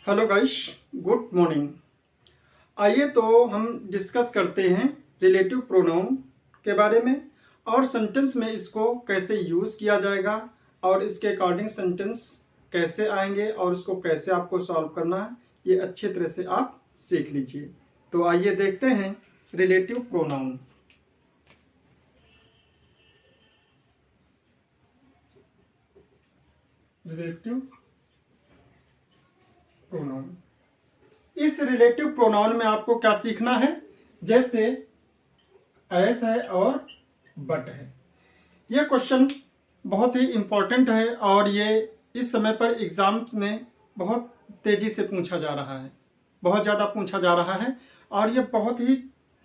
Hello guys, good morning. आइए तो हम डिस्कस करते हैं रिलेटिव प्रोनाउन के बारे में और सेंटेंस में इसको कैसे यूज़ किया जाएगा और इसके अकॉर्डिंग सेंटेंस कैसे आएंगे और उसको कैसे आपको सॉल्व करना है, ये अच्छे तरह से आप सीख लीजिए। तो आइए देखते हैं रिलेटिव प्रोनाउन। रिलेटिव प्रोनाउन, इस रिलेटिव प्रोनाउन में आपको क्या सीखना है, जैसे एज है और बट है। यह क्वेश्चन बहुत ही इम्पोर्टेंट है और ये इस समय पर एग्जाम्स में बहुत तेजी से पूछा जा रहा है, बहुत ज़्यादा पूछा जा रहा है और ये बहुत ही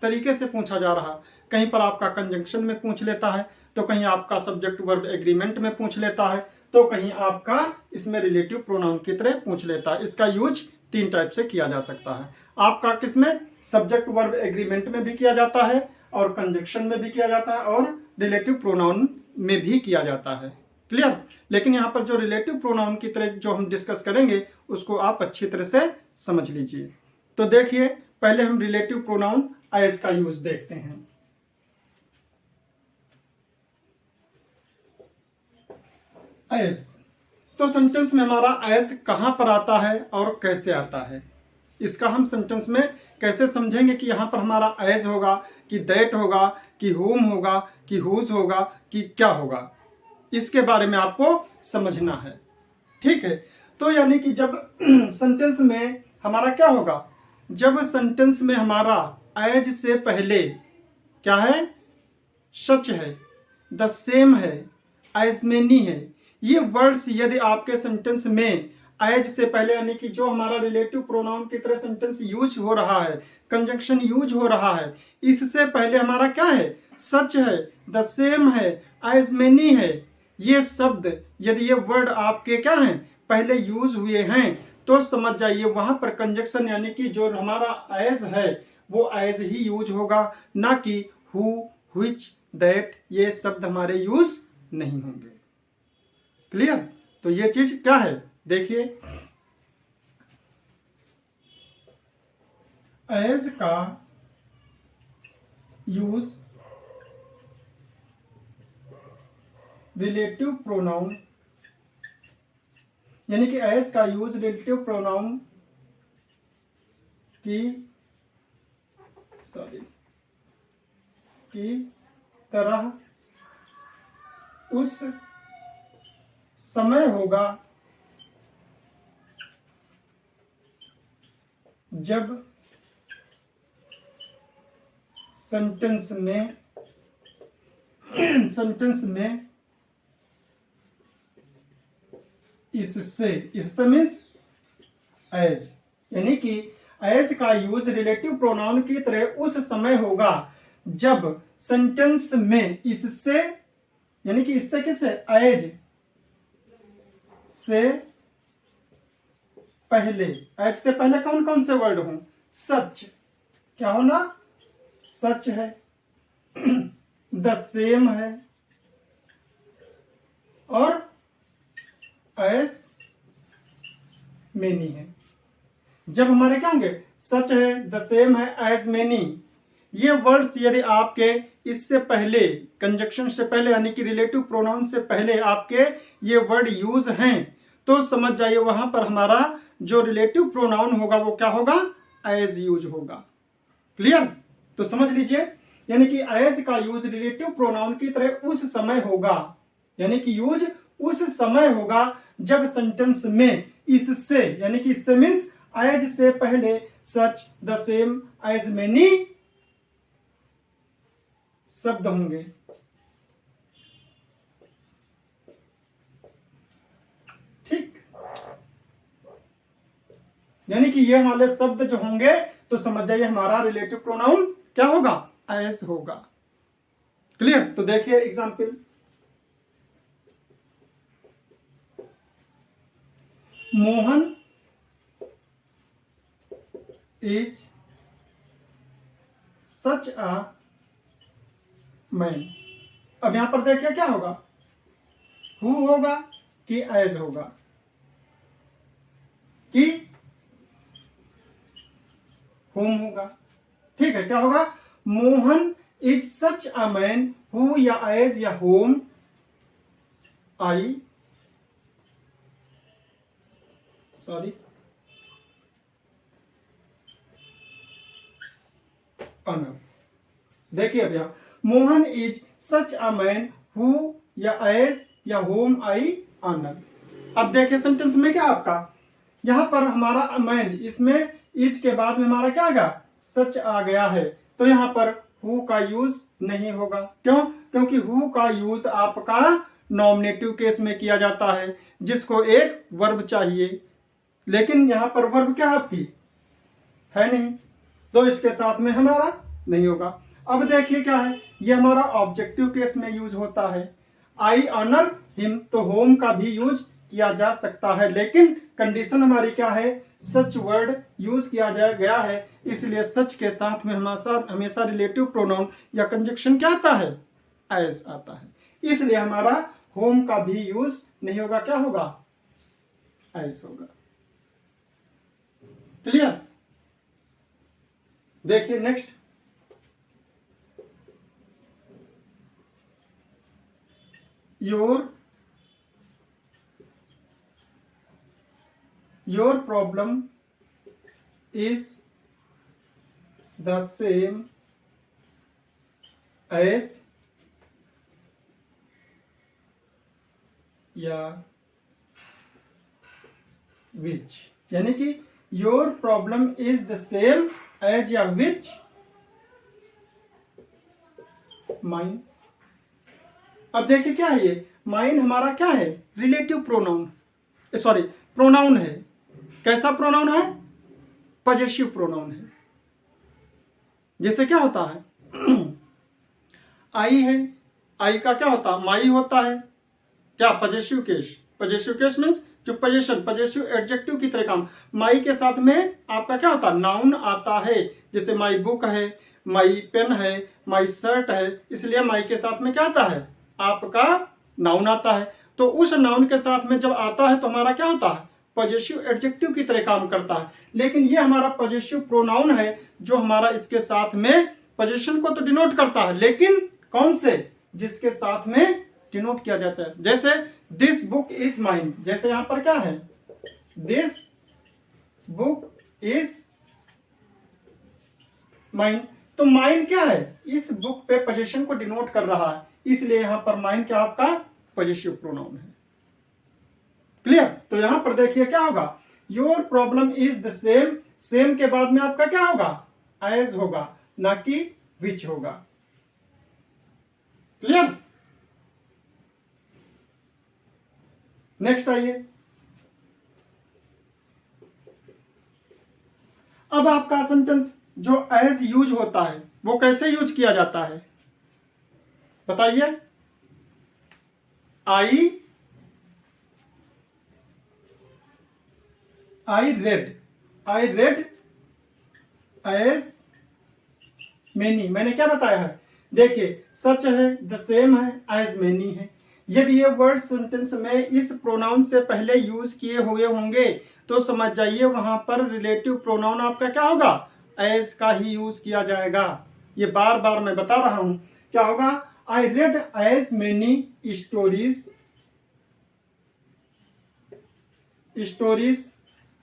तरीके से पूछा जा रहा है। कहीं पर आपका कंजंक्शन में पूछ लेता है, तो कहीं आपका सब्जेक्ट वर्ब एग्रीमेंट में पूछ लेता है, तो कहीं आपका इसमें रिलेटिव प्रोनाउन की तरह पूछ लेता है। इसका यूज तीन टाइप से किया जा सकता है। आपका किसमें, सब्जेक्ट वर्ब एग्रीमेंट में भी किया जाता है और कंजंक्शन में भी किया जाता है और रिलेटिव प्रोनाउन में भी किया जाता है। क्लियर? लेकिन यहाँ पर जो रिलेटिव प्रोनाउन की तरह जो हम डिस्कस करेंगे उसको आप अच्छी तरह से समझ लीजिए। तो देखिए, पहले हम रिलेटिव प्रोनाउन एज का यूज देखते हैं। एज, तो सेंटेंस में हमारा एज कहां पर आता है और कैसे आता है, इसका हम सेंटेंस में कैसे समझेंगे कि यहां पर हमारा एज होगा कि दैट होगा कि होम होगा कि हुज होगा कि क्या होगा, इसके बारे में आपको समझना है। ठीक है, तो यानी कि जब सेंटेंस में हमारा क्या होगा, जब सेंटेंस में हमारा एज से पहले क्या है, सच है, द सेम है, एज मेनी है, ये वर्ड्स यदि आपके सेंटेंस में एज से पहले यानी कि जो हमारा रिलेटिव प्रोनाउन की तरह सेंटेंस यूज हो रहा है, कंजंक्शन यूज हो रहा है, इससे पहले हमारा क्या है, सच है, द सेम है, एज मेनी है, ये शब्द यदि ये वर्ड आपके क्या हैं, पहले यूज हुए हैं, तो समझ जाइए वहां पर कंजंक्शन यानी कि जो हमारा एज है वो एज ही यूज होगा, ना कि हु, व्हिच, दैट, ये शब्द हमारे यूज नहीं होंगे। क्लियर? तो ये चीज क्या है, देखिए एज का यूज रिलेटिव प्रोनाउन यानी कि एज का यूज रिलेटिव प्रोनाउन की तरह उस समय होगा जब सेंटेंस में इससे मीन्स एज, यानी कि एज का यूज रिलेटिव प्रोनाउन की तरह उस समय होगा जब सेंटेंस में इससे यानी कि इससे किससे, एज से पहले, एज से पहले कौन कौन से वर्ड हों, सच, क्या होना, सच है, द सेम है और एज मेनी है। जब हमारे क्या होंगे, सच है, द सेम है, एज मेनी, ये वर्ड्स यदि आपके इससे पहले, कंजक्शन से पहले यानी कि रिलेटिव प्रोनाउन से पहले आपके ये वर्ड यूज हैं, तो समझ जाइए वहां पर हमारा जो रिलेटिव प्रोनाउन होगा वो क्या होगा, एज यूज होगा। क्लियर? तो समझ लीजिए, यानी कि एज का यूज रिलेटिव प्रोनाउन की तरह उस समय होगा, यानी कि यूज उस समय होगा जब सेंटेंस में इससे यानी कि इससे मीन्स एज से पहले सच, द सेम, एज मेनी शब्द होंगे। ठीक, यानी कि ये हमारे शब्द जो होंगे तो समझ जाइए हमारा रिलेटिव प्रोनाउन क्या होगा, एज होगा। क्लियर? तो देखिए example, Mohan is such a man. अब यहां पर देखिए क्या होगा, हु होगा कि एज होगा कि होम होगा। ठीक है, क्या होगा? Mohan is such a man who या एज या होम आई सॉरी ऑनर। देखिए अब यहाँ Mohan is such a man who या एज या होम आई ऑनर। अब देखिए सेंटेंस में क्या आपका यहाँ पर हमारा मैन, इसमें इज के बाद में हमारा क्या आ गया? सच आ गया है। तो यहाँ पर हु का यूज नहीं होगा। क्यों? क्योंकि हु का यूज आपका नॉमिनेटिव केस में किया जाता है जिसको एक वर्ब चाहिए, लेकिन यहाँ पर वर्ब क्या आपकी है नहीं, तो इसके साथ में हमारा नहीं होगा। अब देखिए क्या है, ये हमारा ऑब्जेक्टिव केस में यूज होता है। आई ऑनर हिम, तो होम का भी यूज किया जा सकता है, लेकिन कंडीशन हमारी क्या है? सच वर्ड यूज किया गया है, इसलिए सच के साथ में हमेशा रिलेटिव प्रोनाउन या कंजक्शन क्या आता है? एज आता है। इसलिए हमारा होम का भी यूज नहीं होगा। क्या होगा? एज होगा। क्लियर? देखिए next, your problem is the same as या which, यानी कि your problem is the same as या which mine। अब देखिए क्या है, ये माइन हमारा क्या है? रिलेटिव प्रोनाउन, सॉरी प्रोनाउन है। कैसा प्रोनाउन है? पजेसिव प्रोनाउन है। जैसे क्या होता है आई है, आई का क्या होता है? माई होता है। क्या? Possessive case. Possessive case means जो पोजीशन पजेसिव एडजेक्टिव की तरह काम। माई के साथ में आपका क्या होता है? नाउन आता है। जैसे माई बुक है, माई पेन है, माई शर्ट है, इसलिए माई के साथ में क्या आता है? आपका नाउन आता है। तो उस नाउन के साथ में जब आता है तो हमारा क्या होता है? पजेसिव एडजेक्टिव की तरह काम करता है। लेकिन ये हमारा पजेसिव प्रोनाउन है जो हमारा इसके साथ में पोजीशन को तो डिनोट करता है, लेकिन कौन से? जिसके साथ में डिनोट किया जाता है। जैसे दिस बुक इज माइन, जैसे यहां पर क्या है? दिस बुक इज माइन, तो माइन क्या है? इस बुक पे पोजीशन को डिनोट कर रहा है, इसलिए यहां पर माइन क्या आपका? पजेसिव प्रोनाउन है। क्लियर? तो यहां पर देखिए क्या होगा? Your problem is the same, same के बाद में आपका क्या होगा? एज होगा, ना कि विच होगा। क्लियर? नेक्स्ट आइए, अब आपका सेंटेंस जो एज यूज होता है वो कैसे यूज किया जाता है बताइए। आई रेड एज मेनी, मैंने क्या बताया है? देखिए सच है, द सेम है, एज मेनी है। यदि ये वर्ड सेंटेंस में इस प्रोनाउन से पहले यूज किए हुए होंगे तो समझ जाइए वहां पर रिलेटिव प्रोनाउन आपका क्या होगा? एज का ही यूज किया जाएगा। ये बार बार मैं बता रहा हूं। क्या होगा? I read as many stories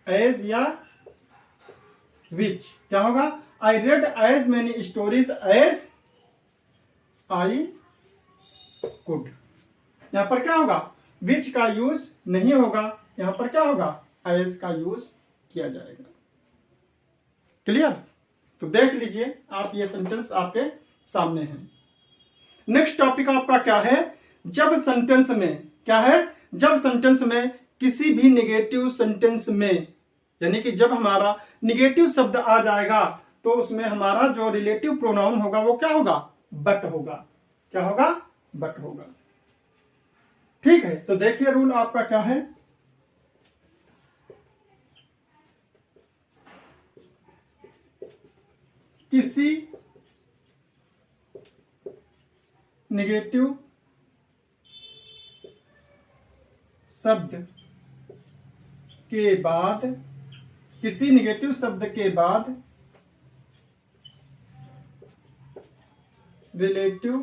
as या विच। क्या होगा? I read as many stories as I could. यहां पर क्या होगा? विच का यूज नहीं होगा, यहां पर क्या होगा? एज का यूज किया जाएगा। क्लियर? तो देख लीजिए आप, ये सेंटेंस आपके सामने है। नेक्स्ट टॉपिक आपका क्या है? जब सेंटेंस में क्या है? जब सेंटेंस में किसी भी निगेटिव सेंटेंस में, यानी कि जब हमारा निगेटिव शब्द आ जाएगा तो उसमें हमारा जो रिलेटिव प्रोनाउन होगा वो क्या होगा? बट होगा। क्या होगा? बट होगा। ठीक है, तो देखिए रूल आपका क्या है। किसी निगेटिव शब्द के बाद, किसी निगेटिव शब्द के बाद रिलेटिव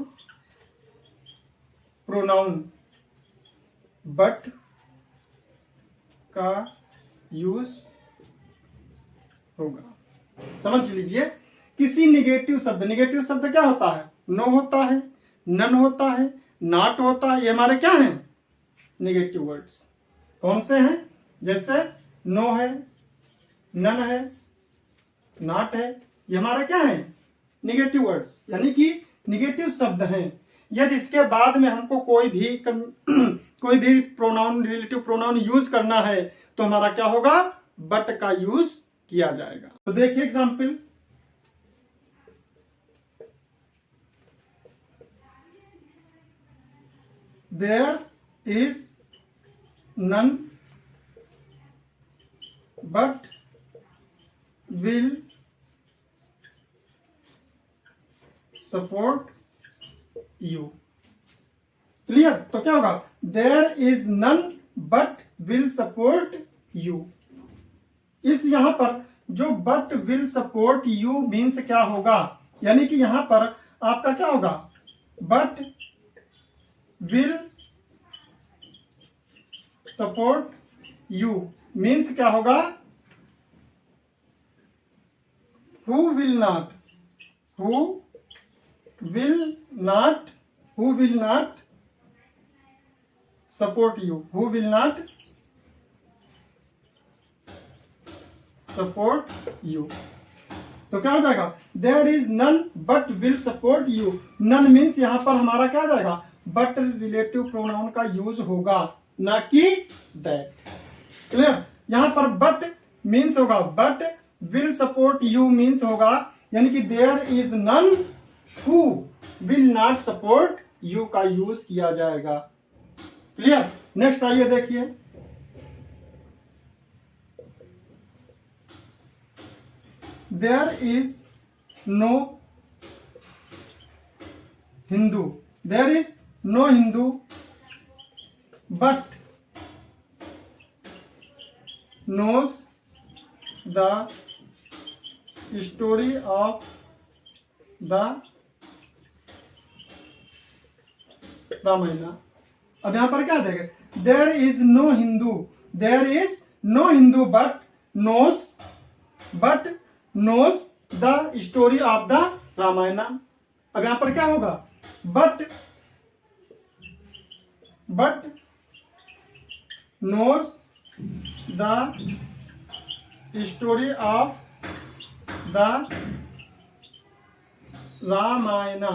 प्रोनाउन बट का यूज होगा। समझ लीजिए, किसी निगेटिव शब्द क्या होता है? नो होता है, नन होता है, नॉट होता है। ये हमारे क्या हैं? Negative words. कौन से हैं? जैसे नो है, नन है, नॉट है, ये हमारे क्या है? निगेटिव वर्ड्स, यानी कि निगेटिव शब्द हैं। यदि इसके बाद में हमको कोई भी प्रोनाउन, रिलेटिव प्रोनाउन यूज करना है तो हमारा क्या होगा? बट का यूज किया जाएगा। तो देखिए example, there is none but will support you. Clear? तो क्या होगा? There is none but will support you. इस यहां पर जो but will support you means क्या होगा? यानी कि यहां पर आपका क्या होगा? But will support you means क्या होगा? Who will not, who will not support you, who will not support you। तो क्या हो जाएगा? there is none but will support you। none means यहां पर हमारा क्या आ जाएगा? but रिलेटिव प्रोनाउन का यूज होगा, ना कि that। क्लियर? यहां पर but मीन्स होगा, but will support you means होगा, यानी कि there is none who will not support you का यूज किया जाएगा। क्लियर? नेक्स्ट आइए देखिए, there is no Hindu, there is no Hindu but knows the story of the Ramayana. अब यहां पर क्या देंगे? There is no Hindu, there is no Hindu but knows the story of the Ramayana. अब यहां पर क्या होगा? But knows the story of the Ramayana.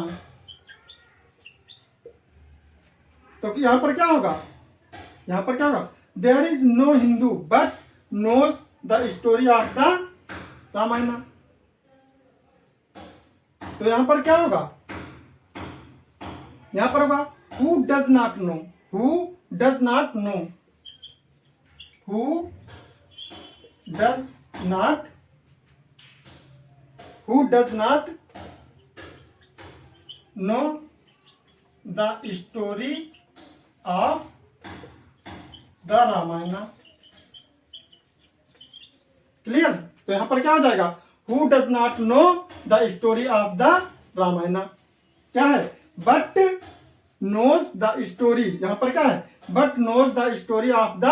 तो यहां पर क्या होगा? यहां पर क्या होगा? There is no Hindu but knows the story of the Ramayana. तो यहां पर क्या होगा? यहां पर होगा who does not know, who does not know, who does not, who does not know the story of the Ramayana. Clear? तो यहां पर क्या हो जाएगा? Who does not know the story of the Ramayana क्या है? But knows the story. यहां पर क्या है? But knows the story of the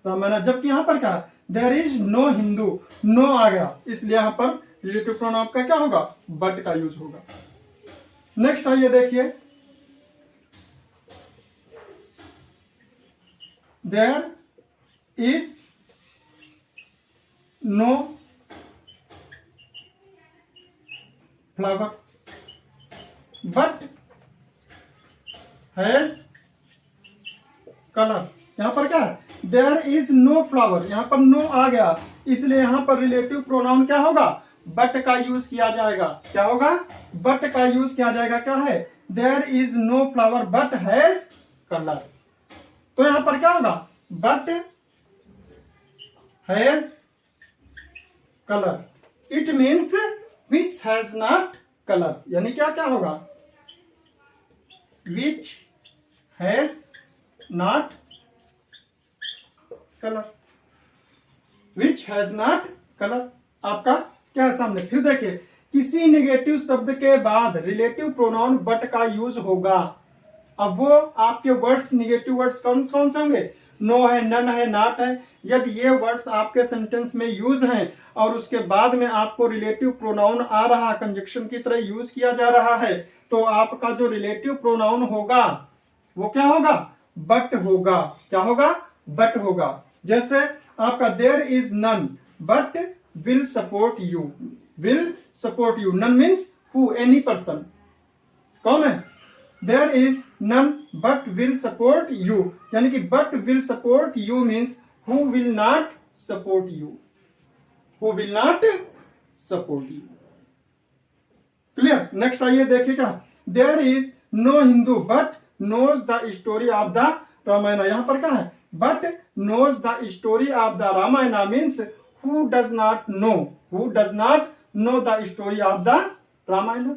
Ramayana. जबकि यहां पर क्या है? There is no Hindu, no आ गया, इसलिए यहां पर रिलेटिव प्रोनाउन का क्या होगा? बट का यूज होगा। नेक्स्ट आइए देखिए, there is no flower but has colour. यहां पर क्या है? देयर इज नो फ्लावर, यहां पर नो आ गया, इसलिए यहां पर रिलेटिव प्रोनाउन क्या होगा? बट का यूज किया जाएगा। क्या होगा? बट का यूज किया जाएगा। क्या है? There is no flower but has colour. तो यहां पर क्या होगा? But has colour, it means which has not colour. यानी क्या क्या होगा? Which has not colour, which has not colour. आपका क्या है सामने? फिर देखिए, किसी नेगेटिव शब्द के बाद रिलेटिव प्रोनाउन बट का यूज होगा। अब वो आपके वर्ड्स नेगेटिव वर्ड्स कौन कौन से होंगे? नो है, नन है, नॉट है। यदि ये वर्ड्स आपके सेंटेंस में यूज हैं और उसके बाद में आपको रिलेटिव प्रोनाउन आ रहा, कंजक्शन की तरह यूज किया जा रहा है, तो आपका जो रिलेटिव प्रोनाउन होगा वो क्या होगा? बट होगा। क्या होगा? बट होगा। जैसे आपका there is none but will support you. Will support you, none means who, any person. कौन है? There is none but will support you, यानी कि but will support you means who will not support you. Who will not support you. Clear? Next आइए देखिएगा। There is no Hindu but knows the story of the Ramayana. यहां पर क्या है? But knows the story of the Ramayan means who does not know, who does not know the story of the Ramayana.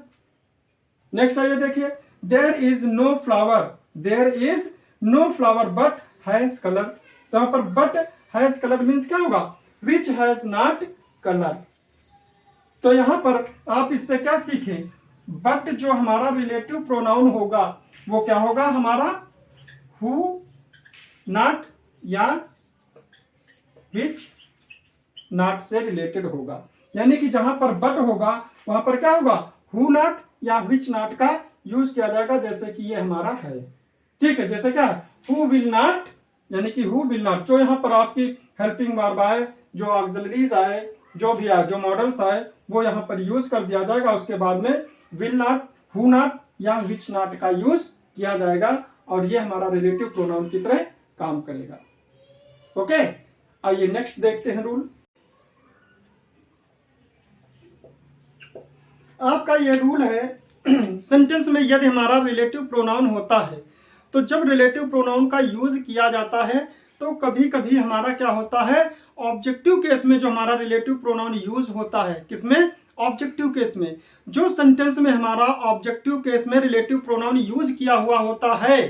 Next आइए देखिए। There is no flower, there is no flower but has colour. तो यहां पर but has colour means क्या होगा? Which has not colour. तो यहां पर आप इससे क्या सीखें? बट जो हमारा रिलेटिव प्रोनाउन होगा वो क्या होगा? हमारा हु, नॉट या विच नॉट से रिलेटेड होगा। यानी कि जहां पर बट होगा वहां पर क्या होगा? हु नॉट या विच नॉट का यूज किया जाएगा, जैसे कि ये हमारा है। ठीक है? जैसे क्या है? हु विल नॉट, यानी कि हु विल नॉट। जो यहां पर आपकी हेल्पिंग वर्ब आए, जो ऑक्सिलरीज आए, जो भी आए, जो मॉडल्स आए, वो यहां पर यूज कर दिया जाएगा। उसके बाद में विल नॉट, हु नॉट या विच नॉट का यूज किया जाएगा और ये हमारा रिलेटिव प्रोनाउन की तरह काम करेगा। ओके, आइए नेक्स्ट देखते हैं रूल। आपका ये रूल है सेंटेंस में यदि हमारा रिलेटिव प्रोनाउन होता है तो जब रिलेटिव प्रोनाउन का यूज किया जाता है तो कभी कभी हमारा क्या होता है? ऑब्जेक्टिव केस में जो हमारा रिलेटिव प्रोनाउन यूज होता है, किसमें? ऑब्जेक्टिव केस में। जो सेंटेंस में हमारा ऑब्जेक्टिव केस में रिलेटिव प्रोनाउन यूज किया हुआ होता है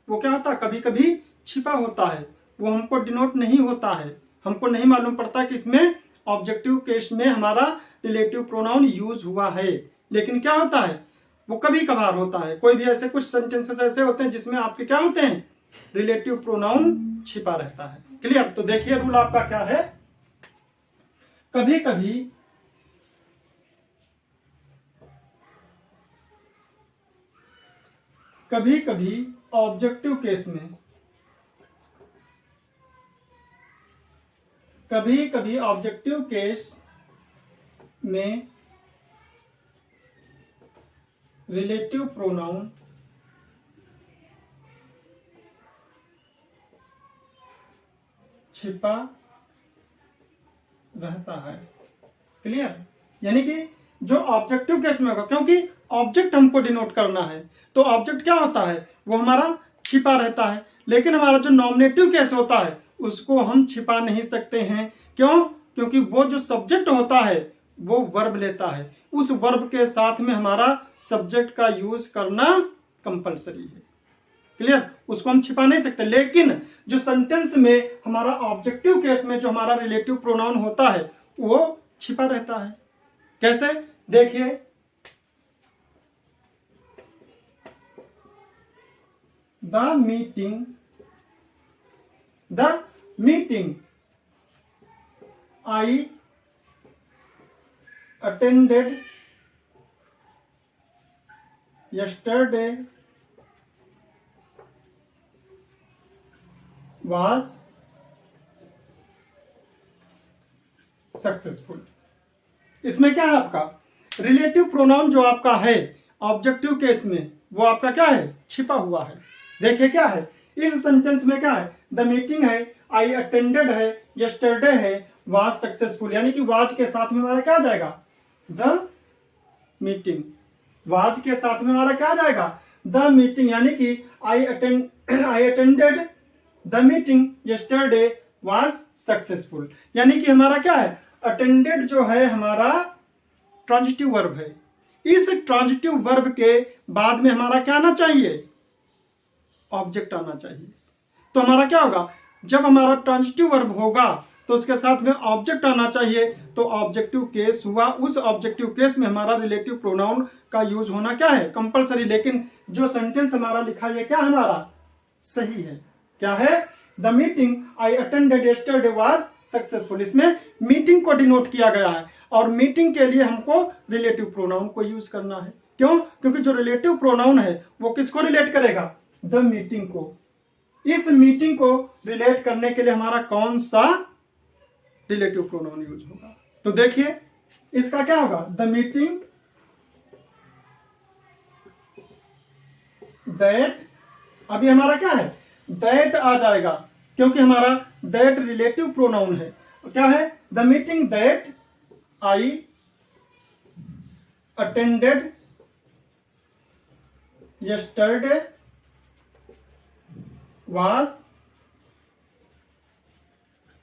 वो क्या होता है? कभी कभी छिपा होता है, वो हमको डिनोट नहीं होता है, हमको नहीं मालूम पड़ता कि इसमें ऑब्जेक्टिव केस में हमारा रिलेटिव प्रोनाउन यूज हुआ है। लेकिन क्या होता है? वो कभी कभार होता है। कोई भी ऐसे कुछ सेंटेंसेस ऐसे होते हैं जिसमें आपके क्या होते हैं? रिलेटिव प्रोनाउन छिपा रहता है। क्लियर? तो देखिए रूल आपका क्या है। कभी कभी कभी कभी ऑब्जेक्टिव केस में, कभी कभी ऑब्जेक्टिव केस में रिलेटिव प्रोनाउन छिपा रहता है। क्लियर? यानी कि जो ऑब्जेक्टिव केस में होगा, क्योंकि ऑब्जेक्ट हमको डिनोट करना है, तो ऑब्जेक्ट क्या होता है? वो हमारा छिपा रहता है। लेकिन हमारा जो नॉमिनेटिव केस होता है उसको हम छिपा नहीं सकते हैं। क्यों? क्योंकि वो जो सब्जेक्ट होता है वो वर्ब लेता है, उस वर्ब के साथ में हमारा सब्जेक्ट का यूज करना कंपलसरी है। क्लियर? उसको हम छिपा नहीं सकते। लेकिन जो सेंटेंस में हमारा ऑब्जेक्टिव केस में जो हमारा रिलेटिव प्रोनाउन होता है वो छिपा रहता है। कैसे? देखिए, the meeting I attended yesterday was successful। इसमें क्या है? आपका रिलेटिव प्रोनाउन जो आपका है ऑब्जेक्टिव केस में वो आपका क्या है? छिपा हुआ है। देखिए क्या है इस सेंटेंस में? क्या है? द मीटिंग है, आई अटेंडेड है, यस्टरडे है, वाज सक्सेसफुल। यानी कि वाज के साथ में हमारा क्या आ जाएगा? The meeting. वाज के साथ में हमारा क्या आ जाएगा? The meeting. यानी कि आई attended the meeting yesterday was successful. यानी कि हमारा क्या है? अटेंडेड जो है हमारा ट्रांजिटिव वर्ब है। इस ट्रांजिटिव वर्ब के बाद में हमारा क्या आना चाहिए? ऑब्जेक्ट आना चाहिए। तो हमारा क्या होगा? जब हमारा ट्रांजिटिव वर्ब होगा तो तो उसके साथ में ऑब्जेक्ट आना चाहिए, तो ऑब्जेक्टिव केस हुआ। उस ऑब्जेक्टिव केस में हमारा रिलेटिव प्रोनाउन का यूज होना क्या है, कंपलसरी। लेकिन जो सेंटेंस हमारा लिखा है क्या हमारा सही है, क्या है, the meeting I attended yesterday was successful. इसमें मीटिंग को डिनोट किया गया है और मीटिंग के लिए हमको रिलेटिव प्रोनाउन को यूज करना है। क्यों, क्योंकि जो रिलेटिव प्रोनाउन है वो किसको रिलेट करेगा, द मीटिंग को। इस मीटिंग को रिलेट करने के लिए हमारा कौन सा रिलेटिव प्रोनाउन यूज होगा, तो देखिए इसका क्या होगा, द मीटिंग दैट, अभी हमारा क्या है, दैट आ जाएगा क्योंकि हमारा दैट रिलेटिव प्रोनाउन है। क्या है, the meeting that I attended yesterday was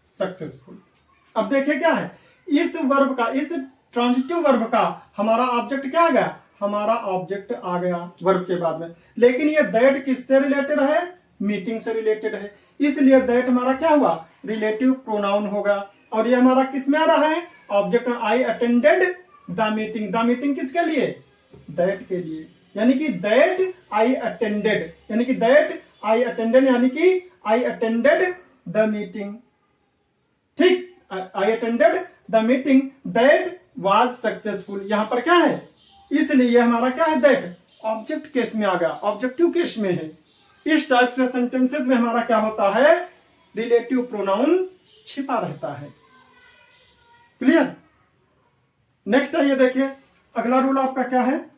successful. अब देखिए क्या है, इस वर्ब का, इस ट्रांजिटिव वर्ब का हमारा ऑब्जेक्ट क्या आ गया, हमारा ऑब्जेक्ट आ गया वर्ब के बाद में। लेकिन ये दैट किससे रिलेटेड है, मीटिंग से रिलेटेड है, इसलिए दैट हमारा क्या हुआ, रिलेटिव प्रोनाउन होगा। और ये हमारा किस में आ रहा है, object I attended the meeting. The meeting किसके लिए, दैट के लिए, यानी कि दैट आई अटेंडेड, यानी कि दैट आई अटेंडेड, यानी कि आई अटेंडेड द मीटिंग। ठीक, I attended the meeting that was successful. यहां पर क्या है, इसलिए हमारा क्या है, दैट ऑब्जेक्ट केस में आ गया, ऑब्जेक्टिव केस में है। इस टाइप से सेंटेंसेस में हमारा क्या होता है, रिलेटिव प्रोनाउन छिपा रहता है। क्लियर। नेक्स्ट है, ये देखिए अगला रूल आपका क्या है,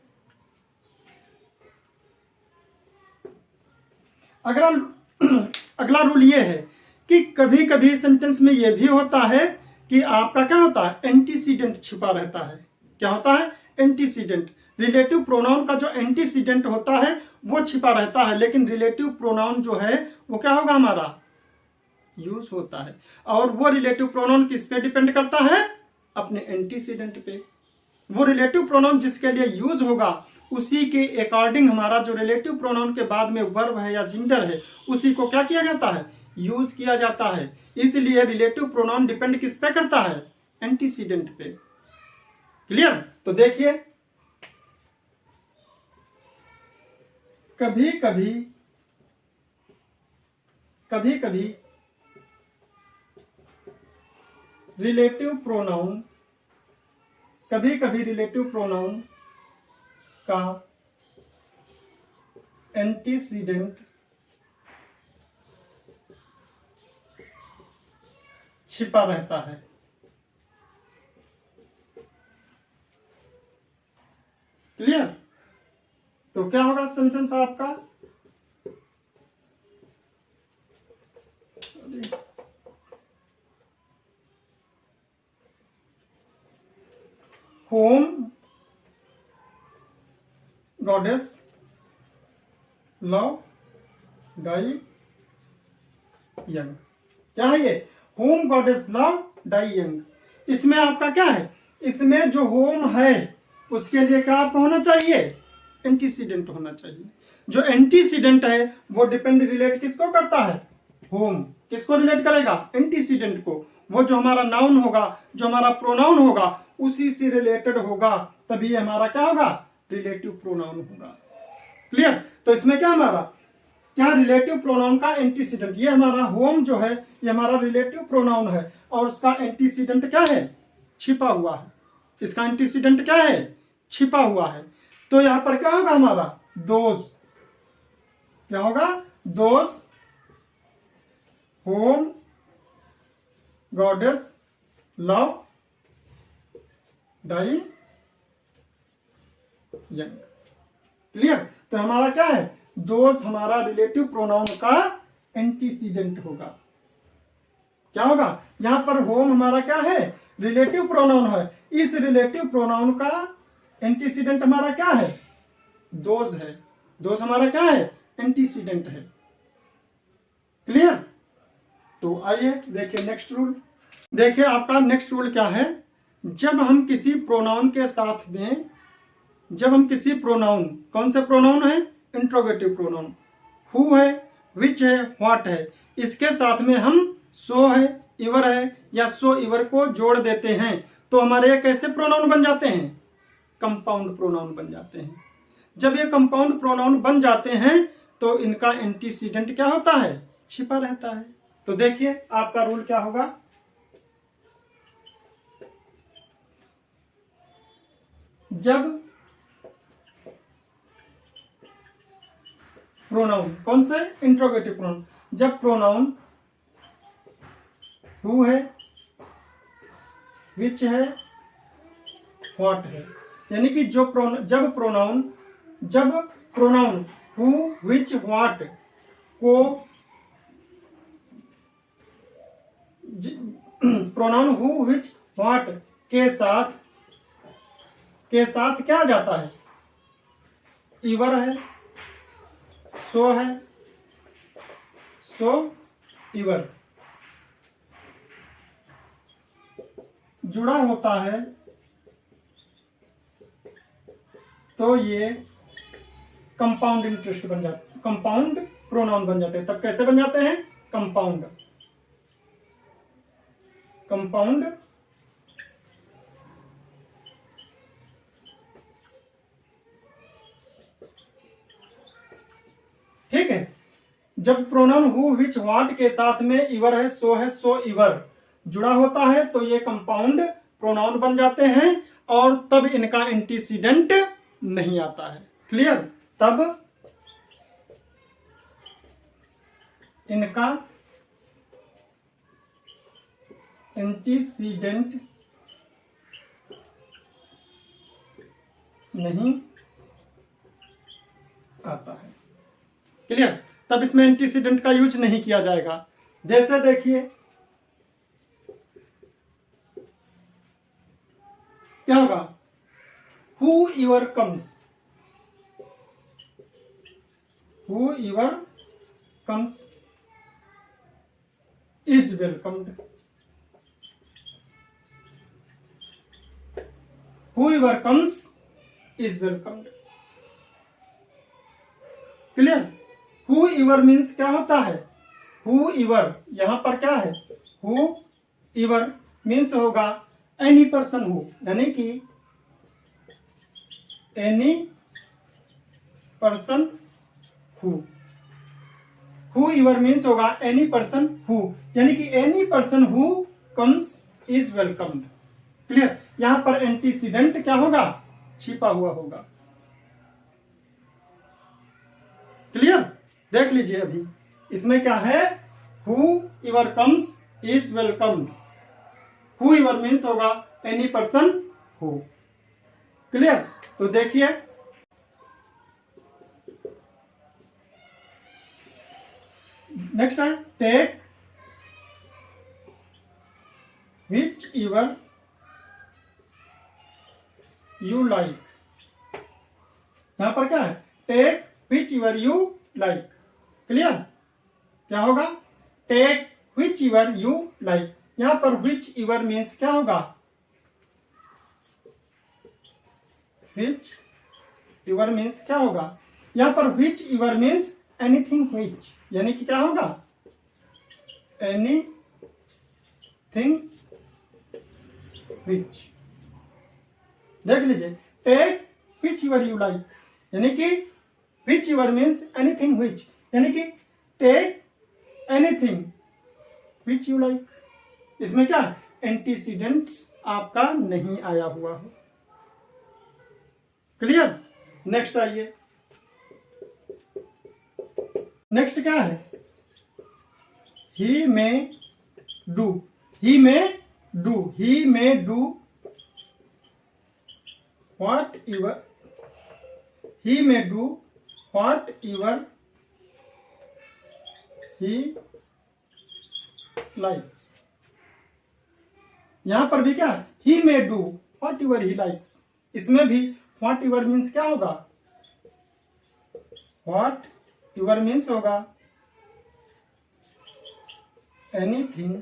अगला रूल ये है कि कभी कभी सेंटेंस में ये भी होता है कि आपका क्या होता है, एंटीसीडेंट छिपा रहता है। क्या होता है, एंटीसीडेंट। रिलेटिव प्रोनाउन का जो एंटीसीडेंट होता है वो छिपा रहता है, लेकिन रिलेटिव प्रोनाउन जो है वो क्या होगा, हमारा यूज होता है। और वो रिलेटिव प्रोनाउन किस पे डिपेंड करता है, अपने एंटीसीडेंट पे। वो रिलेटिव प्रोनाउन जिसके लिए यूज होगा उसी के अकॉर्डिंग हमारा जो रिलेटिव प्रोनाउन के बाद में वर्ब है या जेंडर है उसी को क्या किया जाता है, यूज किया जाता है। इसलिए रिलेटिव प्रोनाउन डिपेंड किस पे करता है, एंटीसीडेंट पे। क्लियर। तो देखिए कभी कभी रिलेटिव प्रोनाउन, कभी कभी रिलेटिव प्रोनाउन का एंटीसीडेंट छिपा रहता है। क्लियर। तो क्या होगा सेंटेंस आपका, whom goddess love die young. क्या है ये, whom goddess love die young. इसमें आपका क्या है, इसमें जो होम है उसके लिए क्या आपको होना चाहिए, एंटीसीडेंट होना चाहिए। जो एंटीसीडेंट है वो डिपेंड रिलेट किसको करता है, होम। किसको रिलेट करेगा, एंटीसीडेंट को। वो जो हमारा नाउन होगा, जो हमारा प्रोनाउन होगा उसी से रिलेटेड होगा, तभी हमारा क्या होगा, रिलेटिव प्रोनाउन होगा। क्लियर। तो इसमें क्या हमारा, क्या रिलेटिव प्रोनाउन का एंटीसीडेंट, ये हमारा होम जो है ये हमारा रिलेटिव प्रोनाउन है और उसका एंटीसीडेंट क्या है, छिपा हुआ है। इसका एंटीसीडेंट क्या है, छिपा हुआ है। तो यहां पर क्या होगा हमारा, दोस। क्या होगा, those whom goddess love die young. Clear. तो हमारा क्या है, दोस हमारा रिलेटिव प्रोनाउन का एंटीसीडेंट होगा। क्या होगा, यहां पर होम हमारा क्या है, रिलेटिव प्रोनाउन है। इस रिलेटिव प्रोनाउन का एंटीसीडेंट हमारा क्या है, दोस है। दोस हमारा क्या है, एंटीसीडेंट है। क्लियर। तो आइए देखिए नेक्स्ट रूल। देखिए आपका नेक्स्ट रूल क्या है, जब हम किसी प्रोनाउन के साथ में, जब हम किसी प्रोनाउन, कौन से प्रोनाउन है, इंट्रोगेटिव प्रोनाउन, हु है, विच है, व्हाट है, इसके साथ में हम सो है, इवर है या सो इवर को जोड़ देते हैं तो हमारे ये कैसे प्रोनाउन बन जाते हैं? कंपाउंड प्रोनाउन बन जाते हैं। जब ये कंपाउंड प्रोनाउन बन जाते हैं तो इनका एंटीसीडेंट क्या होता है? छिपा रहता है। तो देखिए आपका रूल क्या होगा। जब प्रोनाउन, कौन से? Interrogative pronoun. जब प्रोनाउन हु है, विच है, व्हाट है, यानी कि जब प्रोनाउन हु, विच, व्हाट को प्रोनाउन हु, विच, व्हाट के साथ क्या जाता है? इवर है, सो है, सो इवर जुड़ा होता है तो ये कंपाउंड इंटरेस्ट बन जाते, कंपाउंड प्रोनाउन बन जाते हैं। तब कैसे बन जाते हैं? कंपाउंड ठीक है। जब प्रोनाउन हु, विच, व्हाट के साथ में इवर है, सो इवर जुड़ा होता है तो ये कंपाउंड प्रोनाउन बन जाते हैं और तब इनका एंटीसीडेंट नहीं आता है। क्लियर? तब इनका एंटीसीडेंट नहीं आता है। क्लियर? तब इसमें एंटीसीडेंट का यूज नहीं किया जाएगा। जैसे देखिए क्या होगा? Who इवर comes, who इवर comes is welcomed, whoever comes is welcomed. Clear? Who इवर means क्या होता है? हु इवर, यहां पर क्या है? हु इवर मीन्स होगा एनी पर्सन हु, यानी कि एनी पर्सन हु इवर मीन्स होगा एनी पर्सन हु, यानी कि any person who comes is welcomed. Clear? यहां पर एंटीसीडेंट क्या होगा? छिपा हुआ होगा। क्लियर? देख लीजिए अभी इसमें क्या है? Whoever comes is welcomed, whoever means होगा एनी पर्सन हु। क्लियर? तो देखिए नेक्स्ट है take whichever you like. यहां पर क्या है? Take whichever you like. Clear? क्या होगा? Take whichever you like. यहां पर विच इवर मीन्स क्या होगा? विच इवर मीन्स क्या होगा? यहां पर विच इवर मीन्स एनीथिंग विच, यानी कि क्या होगा? Anything which. देख लीजिए take whichever you like, यानी कि whichever means anything which, यानी कि take anything which you like. इसमें क्या है? एंटीसीडेंट्स आपका नहीं आया हुआ हो। क्लियर? नेक्स्ट आइए। नेक्स्ट क्या है? ही में डू, ही में डू, ही में डू व्हाट एवर, ही में do what ever he likes. यहां पर भी क्या? ही में do what ever he likes. इसमें भी व्हाट एवर मीन्स क्या होगा? व्हाट एवर मीन्स होगा एनीथिंग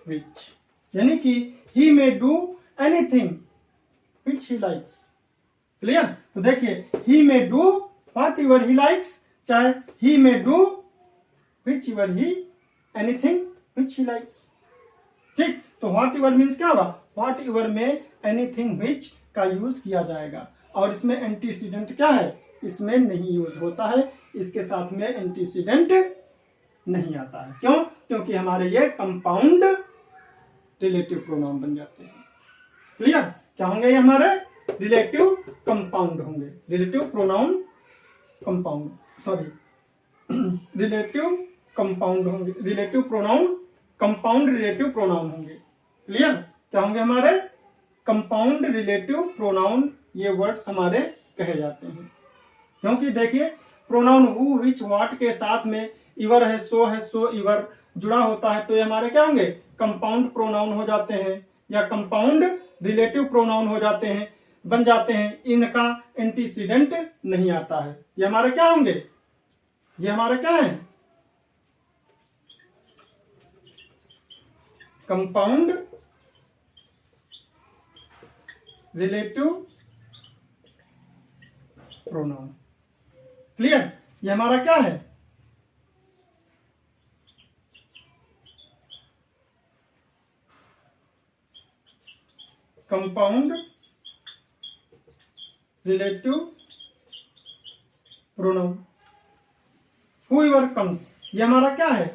विच, यानी कि ही में do anything which he likes. Clear? तो देखिए ही में do what ever he likes, चाहे ही में do which ever he anything which he likes. ठीक, तो व्हाट एवर मीन्स क्या होगा, व्हाट एवर में एनीथिंग विच का यूज किया जाएगा, और इसमें एंटीसीडेंट क्या है, इसमें नहीं यूज होता है, इसके साथ में एंटीसीडेंट नहीं आता है। क्यों, क्योंकि हमारे ये कंपाउंड रिलेटिव प्रोनाउन बन जाते हैं। क्लियर, क्या होंगे ये हमारे रिलेटिव कंपाउंड होंगे, relative pronoun compound, sorry relative compound होंगे, relative pronoun compound relative pronoun होंगे। क्लियर, क्या होंगे हमारे कंपाउंड रिलेटिव प्रोनाउन, ये वर्ड्स हमारे कहे जाते हैं। क्योंकि देखिए प्रोनाउन हु विच व्हाट के साथ में इवर है, सो इवर जुड़ा होता है, तो ये हमारे क्या होंगे, कंपाउंड प्रोनाउन हो जाते हैं या कंपाउंड रिलेटिव प्रोनाउन हो जाते हैं, बन जाते हैं। इनका एंटीसीडेंट नहीं आता है, ये हमारे क्या होंगे, ये हमारे क्या है, कंपाउंड रिलेटिव प्रोनाउन। क्लियर, ये हमारा क्या है, compound relative pronoun. Whoever comes, ये हमारा क्या है,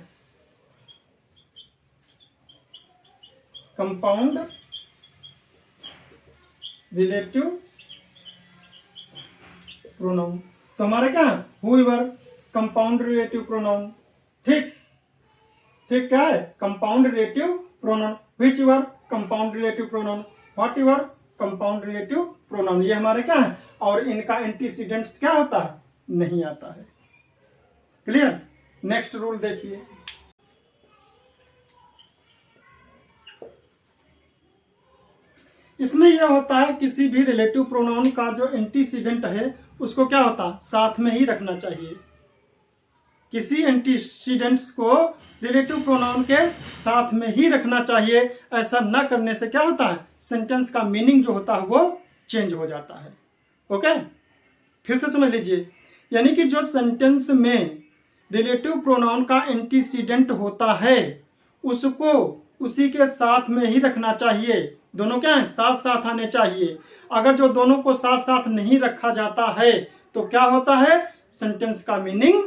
कंपाउंड रिलेटिव प्रोनाउन। तो हमारा क्या है, हुएवर कंपाउंड रिलेटिव प्रोनाउन। ठीक, ठीक, क्या है, compound relative pronoun. Which ever compound relative pronoun, what ever compound relative pronoun, ये हमारे क्या है, और इनका एंटीसीडेंट्स क्या होता है, नहीं आता है। क्लियर, नेक्स्ट रूल देखिए, इसमें यह होता है किसी भी रिलेटिव प्रोनाउन का जो एंटीसीडेंट है उसको क्या होता है, साथ में ही रखना चाहिए। किसी एंटीसीडेंट्स को रिलेटिव प्रोनाउन के साथ में ही रखना चाहिए। ऐसा न करने से क्या होता है, सेंटेंस का मीनिंग जो होता है वो चेंज हो जाता है। ओके, फिर से समझ लीजिए, यानी कि जो सेंटेंस में रिलेटिव प्रोनाउन का एंटीसीडेंट होता है उसको उसी के साथ में ही रखना चाहिए। दोनों क्या है, साथ साथ आने चाहिए। अगर जो दोनों को साथ साथ नहीं रखा जाता है तो क्या होता है, सेंटेंस का मीनिंग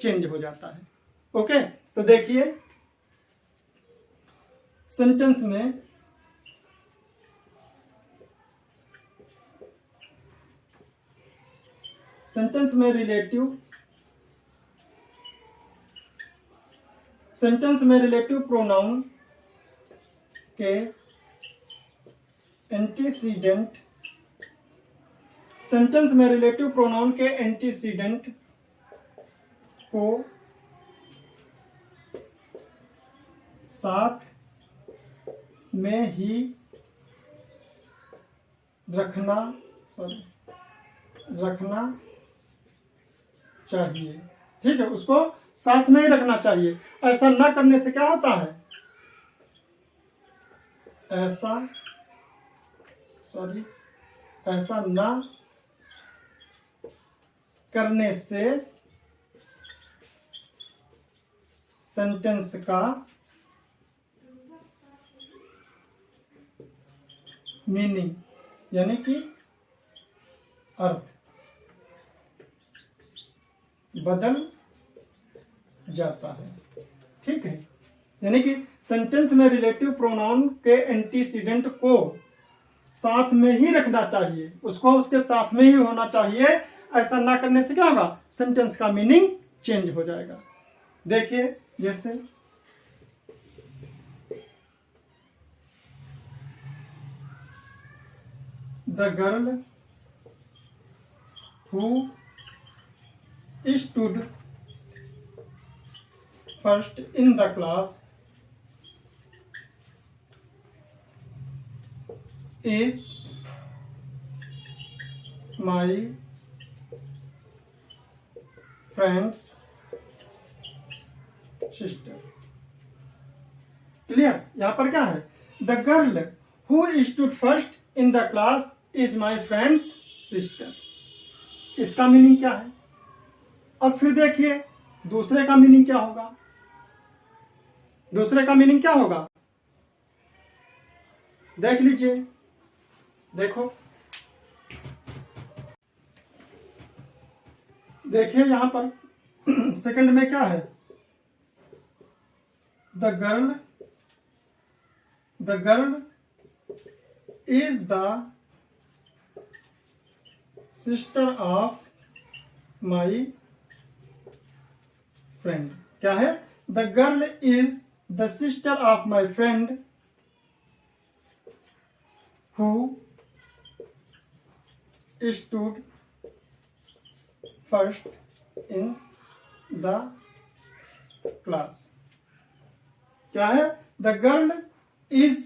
चेंज हो जाता है। ओके, तो देखिए सेंटेंस में रिलेटिव प्रोनाउन के एंटीसीडेंट, सेंटेंस में रिलेटिव प्रोनाउन के एंटीसीडेंट को साथ में ही रखना चाहिए। ठीक है, उसको साथ में ही रखना चाहिए। ऐसा ना करने से क्या होता है, ऐसा ना करने से सेंटेंस का मीनिंग यानी कि अर्थ बदल जाता है। ठीक है, यानी कि सेंटेंस में रिलेटिव प्रोनाउन के एंटीसीडेंट को साथ में ही रखना चाहिए, उसको उसके साथ में ही होना चाहिए। ऐसा ना करने से क्या होगा, सेंटेंस का मीनिंग चेंज हो जाएगा। देखिए जैसे the girl who stood first in the class is my friend's sister। Clear, यहां पर क्या है, the girl who stood first in the class is my friend's sister। इसका मीनिंग क्या है। अब फिर देखिए दूसरे का मीनिंग क्या होगा। दूसरे का मीनिंग क्या होगा, देख लीजिए, देखो, देखिए यहां पर सेकंड में क्या है, the girl is the sister of my friend. क्या है, the girl is the sister of my friend who stood first in the class। क्या है, the girl is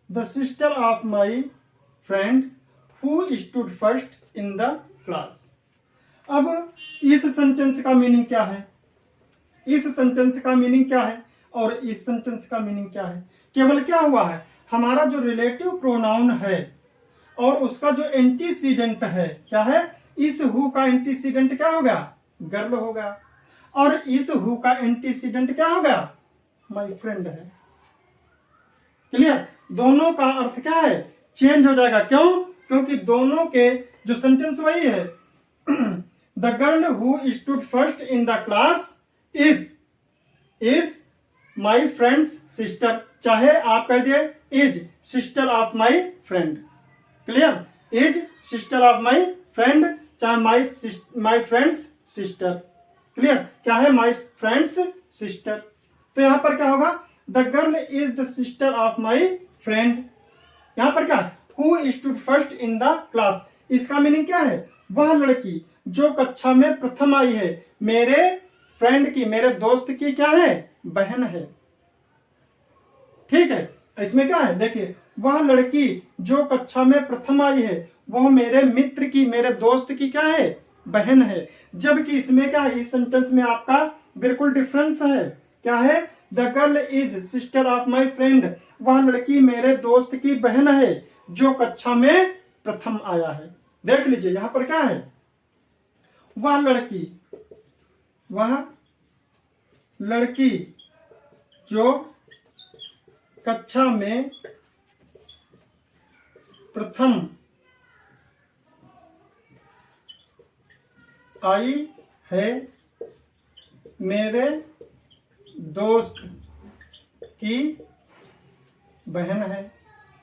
the sister of my friend who stood first in the class. अब इस sentence का meaning क्या है, इस सेंटेंस का meaning क्या है और इस सेंटेंस का मीनिंग क्या है। केवल क्या हुआ है, हमारा जो रिलेटिव प्रोनाउन है और उसका जो एंटीसीडेंट है, क्या है, इस हु का एंटीसीडेंट क्या हो गया, गर्ल हो गया, और इस हु का एंटीसीडेंट क्या हो गया, माय फ्रेंड है। क्लियर, दोनों का अर्थ क्या है, चेंज हो जाएगा। क्यों, क्योंकि दोनों के जो सेंटेंस वही है, the girl who stood first in the class is my friends sister, चाहे आप कह दिए is sister of my friend. Clear, is sister of my friend, चाहे माई फ्रेंड्स सिस्टर। क्लियर, क्या है, माई फ्रेंड्स सिस्टर। तो यहां पर क्या होगा, the girl is the sister of my friend. यहां पर क्या, who stood first in the class, इसका मीनिंग क्या है, वह लड़की जो कक्षा में प्रथम आई है, मेरे फ्रेंड की, मेरे दोस्त की क्या है, बहन है। ठीक है, इसमें क्या है, देखिए, वह लड़की जो कक्षा में प्रथम आई है वह मेरे मित्र की, मेरे दोस्त की क्या है, बहन है। जबकि इसमें क्या है, इस सेंटेंस में आपका बिल्कुल डिफरेंस है। क्या है, the girl is sister of my friend, वह लड़की मेरे दोस्त की बहन है जो कक्षा में प्रथम आया है। देख लीजिए यहां पर क्या है, वह लड़की जो कक्षा में प्रथम आई है, मेरे दोस्त की बहन है।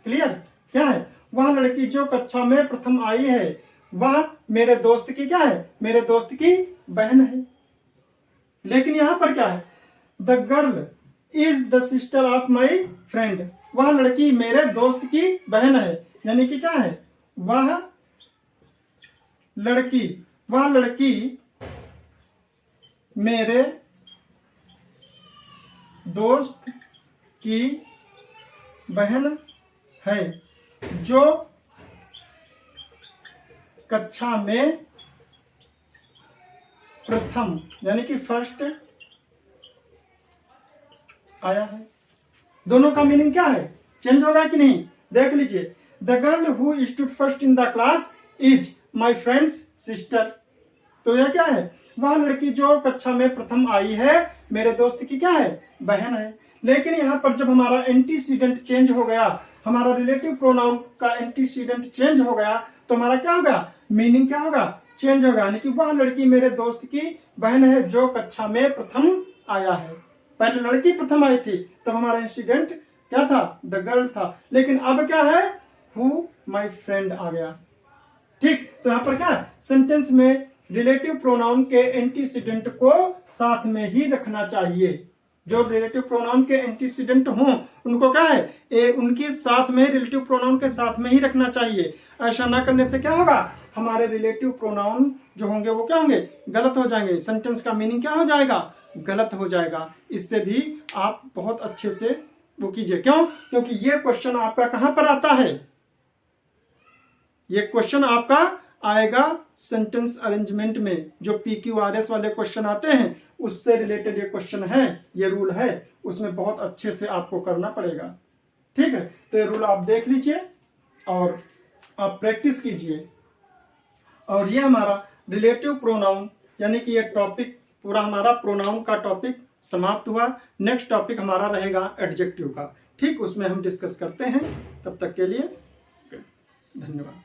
क्लियर, क्या है, वह लड़की जो कक्षा में प्रथम आई है वह मेरे दोस्त की क्या है, मेरे दोस्त की बहन है। लेकिन यहां पर क्या है, the girl is the sister of my friend, वह लड़की मेरे दोस्त की बहन है। यानी कि क्या है, वह लड़की मेरे दोस्त की बहन है जो कक्षा में प्रथम यानी कि फर्स्ट आया है। दोनों का मीनिंग क्या है, चेंज होगा कि नहीं, देख लीजिए, the girl who stood first in the class is my friends sister. तो यह क्या है, वह लड़की जो कक्षा में प्रथम आई है मेरे दोस्त की क्या है, बहन है। लेकिन यहां पर जब हमारा एंटीसीडेंट चेंज हो गया, हमारा रिलेटिव प्रोनाउन का एंटीसीडेंट चेंज हो गया, तो हमारा क्या होगा, मीनिंग क्या होगा, चेंज होगा। यानी कि वह लड़की मेरे दोस्त की बहन है जो कक्षा में प्रथम आया है। पहले लड़की प्रथम आई थी, तब हमारा इंसिडेंट क्या था, द गर्ल था। लेकिन अब क्या है, हु माई फ्रेंड आ गया। ठीक, तो यहां पर क्या है, सेंटेंस में रिलेटिव प्रोनाउन के एंटीसीडेंट को साथ में ही रखना चाहिए। जो रिलेटिव प्रोनाउन के एंटीसीडेंट हों उनको क्या है, उनके साथ में, रिलेटिव प्रोनाउन के साथ में ही रखना चाहिए। ऐसा ना करने से क्या होगा, हमारे रिलेटिव प्रोनाउन जो होंगे वो क्या होंगे, गलत हो जाएंगे। सेंटेंस का मीनिंग क्या हो जाएगा, गलत हो जाएगा। इस पे भी आप बहुत अच्छे से वो कीजिए। क्यों, क्योंकि ये क्वेश्चन आपका कहां पर आता है, ये क्वेश्चन आपका आएगा सेंटेंस अरेंजमेंट में। जो PQRS वाले क्वेश्चन आते हैं उससे रिलेटेड ये क्वेश्चन है, ये रूल है, उसमें बहुत अच्छे से आपको करना पड़ेगा। ठीक है, तो ये रूल आप देख लीजिए और आप प्रैक्टिस कीजिए। और ये हमारा रिलेटिव प्रोनाउन यानी कि ये टॉपिक पूरा हमारा प्रोनाउन का टॉपिक समाप्त हुआ। नेक्स्ट टॉपिक हमारा रहेगा एडजेक्टिव का, ठीक, उसमें हम डिस्कस करते हैं। तब तक के लिए धन्यवाद।